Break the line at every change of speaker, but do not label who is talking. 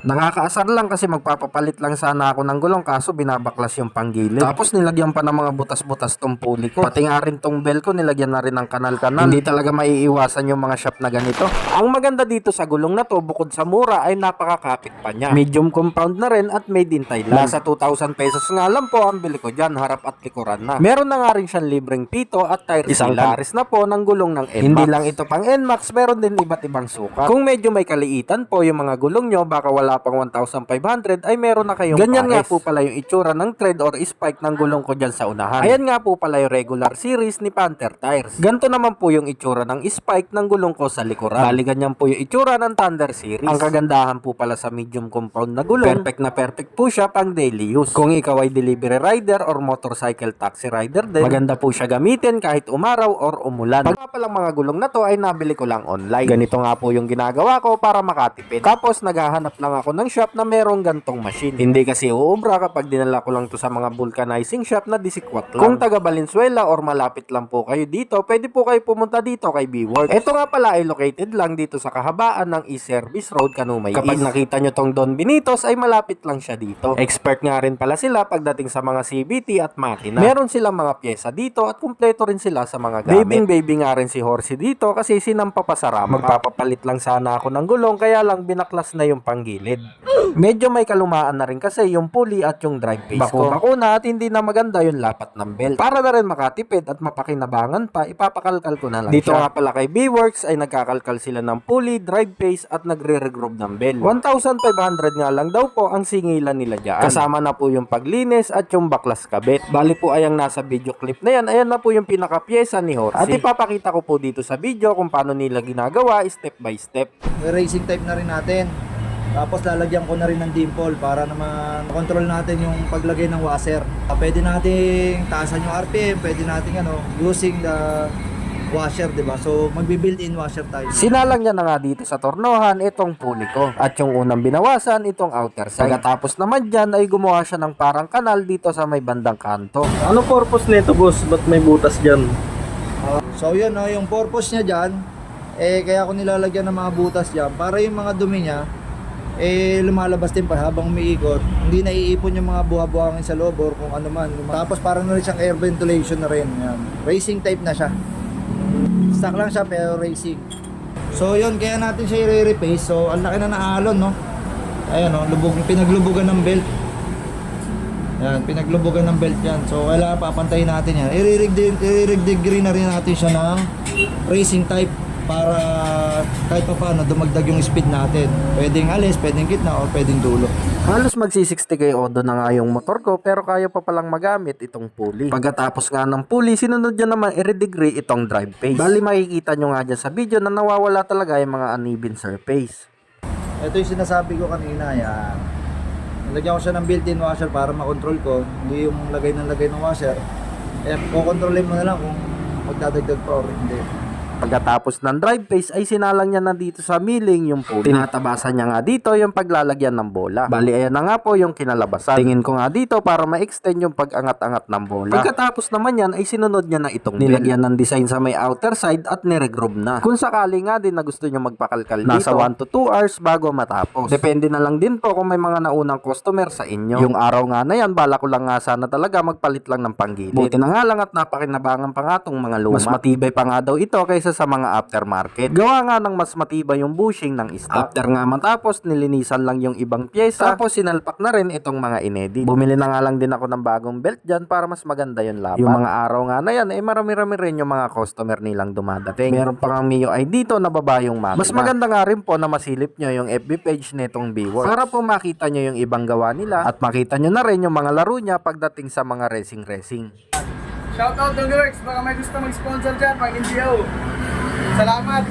Nakakaasar lang kasi magpapapalit lang sana ako ng gulong kaso binabaklas yung panggilid. Tapos nilagyan pa ng mga butas-butas tong pulley ko. Pati nga rin tong bell ko nilagyan na rin ng kanal-kanal. Hindi talaga maiiwasan yung mga shop na ganito. Ang maganda dito sa gulong na to bukod sa mura ay napakakapit pa niya. Medium compound na rin at made in Thailand. Nasa 2,000 pesos nga lang po ang bili ko dyan, harap at likuran na. Meron na nga rin siyang libreng pito at tire isang pares na po ng gulong ng NMAX. Hindi lang ito pang NMAX, meron din iba't ibang sukat. Kung medyo may kaliitan po yung mga gulong nyo, baka wala pang 1,500 ay meron na kayong ganyan pares. Nga po pala yung itsura ng thread or spike ng gulong ko dyan sa unahan. Ayan nga po pala yung regular series ni Panther Tires. Ganto naman po yung itsura ng spike ng gulong ko sa likuran. Bali ganyan po yung itsura ng Thunder series. Ang kagandahan po pala sa medium compound na gulong, perfect po siya pang daily use. Kung ikaw ay delivery rider or motorcycle taxi rider din, maganda po siya gamitin kahit umaraw or umulan. Pag palang mga gulong na to ay nabili ko lang online. Ganito nga po yung ginagawa ko para makatipid. Tapos naghahanap lang ako ng shop na merong gantong machine. Hindi kasi uubra kapag dinala ko lang to sa mga vulcanizing shop na disikwat lang. Kung taga Valenzuela or malapit lang po kayo dito, pwede po kayo pumunta dito kay B-Works. Ito nga pala ay located lang dito sa kahabaan ng East Service Road, Kanumay East. Kapag nakita nyo tong Don Benitos ay malapit lang siya dito. Expert nga rin pala sila pagdating sa mga CVT at makina. Meron silang mga pyesa dito at kumpleto rin sila sa mga gamit. Baby nga rin si Horsey dito kasi sinampa pa sa rama. Magpapapalit lang sana ako ng gulong kaya lang binaklas na yung panggilid. Medyo may kalumaan na rin kasi yung pulley at yung drive face ko. Bako na at hindi na maganda yung lapat ng belt. Para na rin makatipid at mapakinabangan pa, ipapakalkal ko na lang dito siya. Nga pala kay B-Works ay nagkakalkal sila ng pulley, drive face at nagre-regroove ng belt. 1,500 nga lang daw po ang singilan nila dyan. Kasama na po yung paglinis at yung baklas kabit. Bali po ay ang nasa video clip na yan. Ayan na po yung pinaka-pyesa ni Horsey. At ipapakita ko po dito sa video kung paano nila ginagawa step by step.
Racing type na rin natin. Tapos lalagyan ko na rin ng dimple para naman control natin yung paglagay ng washer. Pwede nating taasan yung RPM, pwede nating using the washer, diba? So magbi-built-in washer tayo.
Sinalang niya na nga dito sa tornohan itong pulley ko. At yung unang binawasan itong outer side. Pagkatapos naman dyan ay gumawa siya ng parang kanal dito sa may bandang kanto.
Ano purpose nito, boss? Ba't may butas dyan?
So yun, yung purpose niya dyan, kaya ako nilalagyan ng mga butas dyan para yung mga dumi niya lumalabas din pa habang umiikot, hindi naiipon yung mga buha-buhangin sa loob or kung ano man. Tapos parang na rin siyang air ventilation na rin. Yan. Racing type na siya. Stock lang siya pero racing. So yun, kaya natin siya i-repace. So ang laki na naalon, no? Ayan, no? Pinaglubugan ng belt. Yan, pinaglubugan ng belt yan. So kailangan papantayin natin yan. I-rig degree na rin natin siya ng racing type para kahit pa paano dumagdag yung speed natin. Pwedeng alis, pwedeng gitna, o pwedeng dulo.
Halos mag 60k odo na nga yung motor ko pero kaya pa palang magamit itong pulley. Pagkatapos nga ng pulley, sinunod niya naman i-redegree itong drive face. Bali makikita nyo nga dyan sa video na nawawala talaga yung mga uneven surface.
Ito yung sinasabi ko kanina, yan. Nalagyan ko siya ng built-in washer para makontrol ko. Hindi yung lagay ng washer. Kukontrolin mo na lang kung magdadagdag pa o hindi.
Pagkatapos ng drive face ay sinalang niya na dito sa milling yung pulley. Tinatabasan niya nga dito yung paglalagyan ng bola. Bali ayan na nga po yung kinalabasan. Tingin ko nga dito para ma-extend yung pag-angat-angat ng bola. Pagkatapos naman yan ay sinunod niya na itong nilagyan ng design sa may outer side at niregroove na. Kung sakali nga din na gusto niyo magpakalkal dito, nasa 1 to 2 hours bago matapos. Depende na lang din po kung may mga naunang customer sa inyo. Yung araw nga na yan, bala ko lang nga sana talaga magpalit lang ng panggilid. Buti na nga lang at napakinabangan pa nga tong mga luma. Mas matibay pa nga daw ito kaysa sa mga aftermarket. Gawa nga ng mas matibay yung bushing ng stock. After nga matapos, nilinisan lang yung ibang pyesa. Tapos sinalpak na rin itong mga inedit. Bumili na nga lang din ako ng bagong belt dyan para mas maganda yung lapat. Yung mga araw nga na yan, marami-rami rin yung mga customer nilang dumadating. Meron pa nga MIUI dito na babayong makina. Mas maganda nga rin po na masilip nyo yung FB page nitong B-Works para po makita nyo yung ibang gawa nila at makita nyo na rin yung mga laro niya pagdating sa mga racing.
Shoutout to B-Works, baka may gusto mag-sponsor dyan, pag NGO. Salamat!